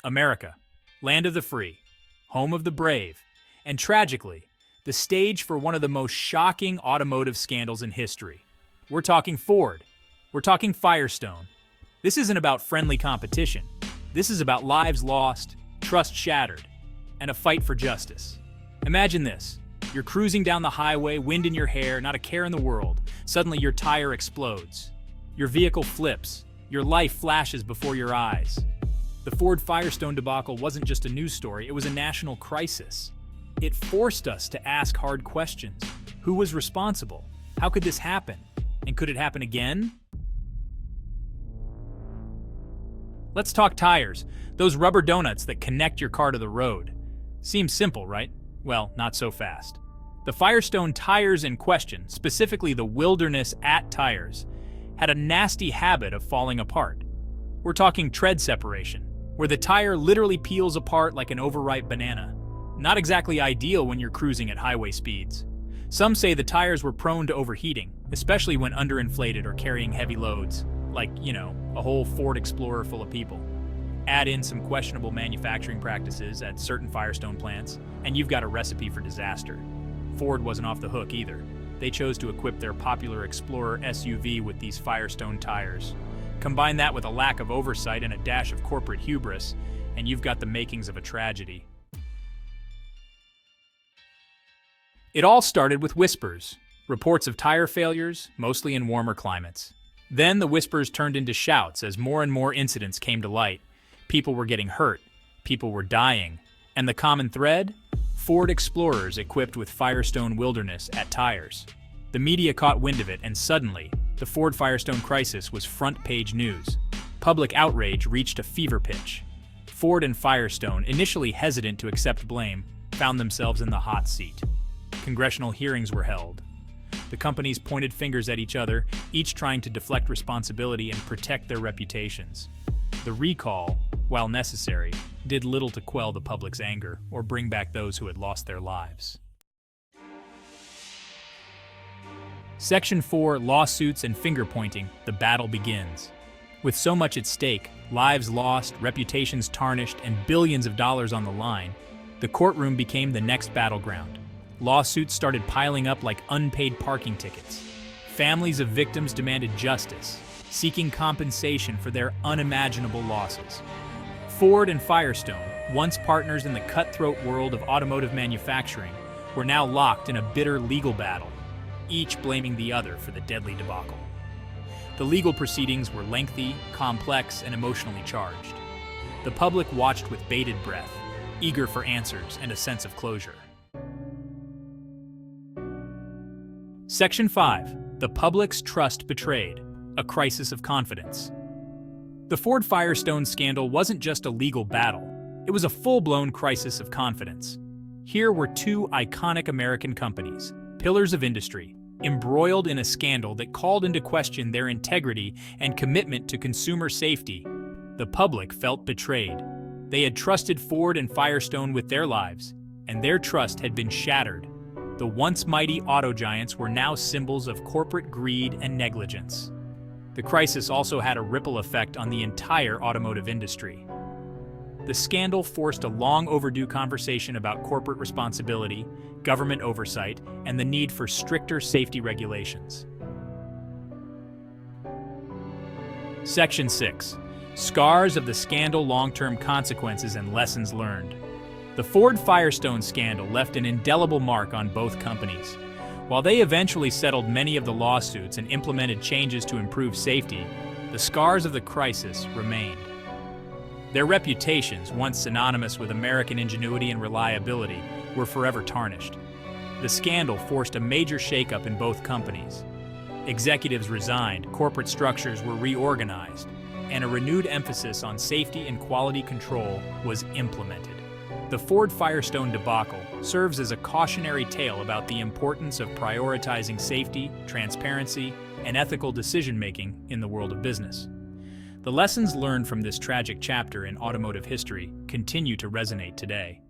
America, land of the free, home of the brave, and tragically, the stage for one of the most shocking automotive scandals in history. We're talking Ford. We're talking Firestone. This isn't about friendly competition. This is about lives lost, trust shattered, and a fight for justice. Imagine this. You're cruising down the highway, wind in your hair, not a care in the world. Suddenly your tire explodes. Your vehicle flips. Your life flashes before your eyes. The Ford Firestone debacle wasn't just a news story, it was a national crisis. It forced us to ask hard questions. Who was responsible? How could this happen? And could it happen again? Let's talk tires, those rubber donuts that connect your car to the road. Seems simple, right? Well, not so fast. The Firestone tires in question, specifically the Wilderness AT tires, had a nasty habit of falling apart. We're talking tread separation, where the tire literally peels apart like an overripe banana. Not exactly ideal when you're cruising at highway speeds. Some say the tires were prone to overheating, especially when underinflated or carrying heavy loads, like, a whole Ford Explorer full of people. Add in some questionable manufacturing practices at certain Firestone plants, and you've got a recipe for disaster. Ford wasn't off the hook either. They chose to equip their popular Explorer SUV with these Firestone tires. Combine that with a lack of oversight and a dash of corporate hubris, and you've got the makings of a tragedy. It all started with whispers, reports of tire failures, mostly in warmer climates. Then the whispers turned into shouts as more and more incidents came to light. People were getting hurt, people were dying, and the common thread? Ford Explorers equipped with Firestone Wilderness AT tires. The media caught wind of it, and suddenly, the Ford Firestone crisis was front-page news. Public outrage reached a fever pitch. Ford and Firestone, initially hesitant to accept blame, found themselves in the hot seat. Congressional hearings were held. The companies pointed fingers at each other, each trying to deflect responsibility and protect their reputations. The recall, while necessary, did little to quell the public's anger or bring back those who had lost their lives. Section 4, Lawsuits and Finger-Pointing, the battle begins. With so much at stake, lives lost, reputations tarnished, and billions of dollars on the line, the courtroom became the next battleground. Lawsuits started piling up like unpaid parking tickets. Families of victims demanded justice, seeking compensation for their unimaginable losses. Ford and Firestone, once partners in the cutthroat world of automotive manufacturing, were now locked in a bitter legal battle, each blaming the other for the deadly debacle. The legal proceedings were lengthy, complex, and emotionally charged. The public watched with bated breath, eager for answers and a sense of closure. Section 5, The Public's Trust Betrayed, a Crisis of Confidence. The Ford Firestone scandal wasn't just a legal battle, it was a full-blown crisis of confidence. Here were two iconic American companies, pillars of industry, embroiled in a scandal that called into question their integrity and commitment to consumer safety. The public felt betrayed. They had trusted Ford and Firestone with their lives, and their trust had been shattered. The once mighty auto giants were now symbols of corporate greed and negligence. The crisis also had a ripple effect on the entire automotive industry. The scandal forced a long overdue conversation about corporate responsibility, government oversight, and the need for stricter safety regulations. Section 6. Scars of the Scandal, Long-Term Consequences and Lessons Learned. The Ford Firestone scandal left an indelible mark on both companies. While they eventually settled many of the lawsuits and implemented changes to improve safety, the scars of the crisis remained. Their reputations, once synonymous with American ingenuity and reliability, were forever tarnished. The scandal forced a major shakeup in both companies. Executives resigned, corporate structures were reorganized, and a renewed emphasis on safety and quality control was implemented. The Ford Firestone debacle serves as a cautionary tale about the importance of prioritizing safety, transparency, and ethical decision-making in the world of business. The lessons learned from this tragic chapter in automotive history continue to resonate today.